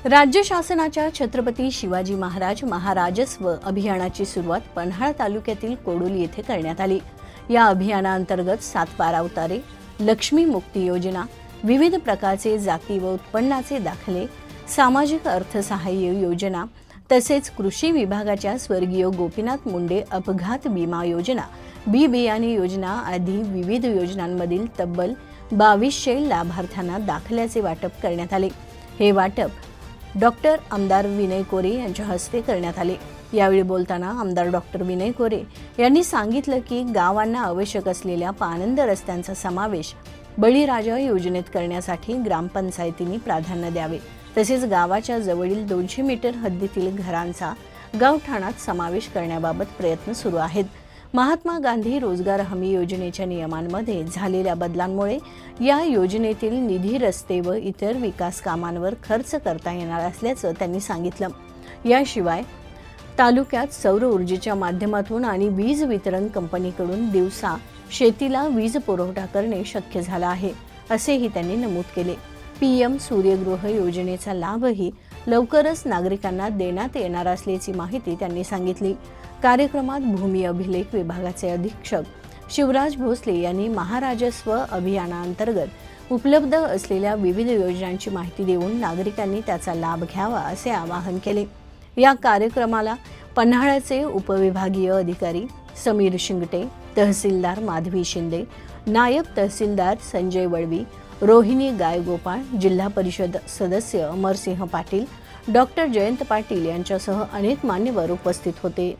राज्य शासनाच्या छत्रपती शिवाजी महाराज महाराजस्व अभियानाची सुरुवात पन्हाळा तालुक्यातील कोडोली येथे करण्यात आली। या अभियानांतर्गत सातबारा उतारे, लक्ष्मी मुक्ती योजना, विविध प्रकारचे जाती व उत्पन्नाचे दाखले, सामाजिक अर्थसहाय्य योजना तसेच कृषी विभागाच्या स्वर्गीय गोपीनाथ मुंडे अपघात विमा योजना, बी बियाणे योजना आदी विविध योजनांमधील तब्बल 2200 लाभार्थ्यांना दाखल्याचे वाटप करण्यात आले। हे वाटप डॉक्टर आमदार विनय कोरे यांच्या हस्ते करण्यात आले। यावेळी बोलताना आमदार डॉक्टर विनय कोरे यांनी सांगितलं की गावांना आवश्यक असलेल्या पानंद रस्त्यांचा समावेश बळीराजा योजनेत करण्यासाठी ग्रामपंचायतींनी प्राधान्य द्यावे। तसेच गावाच्या जवळील 200 मीटर हद्दीतील घरांचा गावठाणात समावेश करण्याबाबत प्रयत्न सुरू आहेत। महात्मा गांधी रोजगार हमी योजनेच्या नियमांमध्ये झालेल्या बदलांमुळे या योजनेतील निधी रस्ते व इतर विकास कामांवर खर्च करता येणार असल्याचं त्यांनी सांगितलं। याशिवाय तालुक्यात सौर ऊर्जेच्या माध्यमातून आणि वीज वितरण कंपनीकडून दिवसा शेतीला वीज पुरवठा करणे शक्य झालं आहे, असेही त्यांनी नमूद केले। पीएम सूर्यगृह योजनेचा लाभही लवकरच नागरिकांना देण्यात येणार असल्याची माहिती त्यांनी सांगितली। कार्यक्रमात भूमी अभिलेख विभागाचे अधीक्षक शिवराज भोसले यांनी महाराजस्व अभियानांतर्गत उपलब्ध असलेल्या विविध योजनांची माहिती देऊन नागरिकांनी त्याचा लाभ घ्यावा असे आवाहन केले। या कार्यक्रमाला पन्हाळ्याचे उपविभागीय अधिकारी समीर शिंगटे, तहसीलदार माधवी शिंदे, नायब तहसीलदार संजय वळवी, रोहिणी गायगोपाळ, जिल्हा परिषद सदस्य अमरसिंह पाटील, डॉक्टर जयंत पाटील यांच्यासह अनेक मान्यवर उपस्थित होते।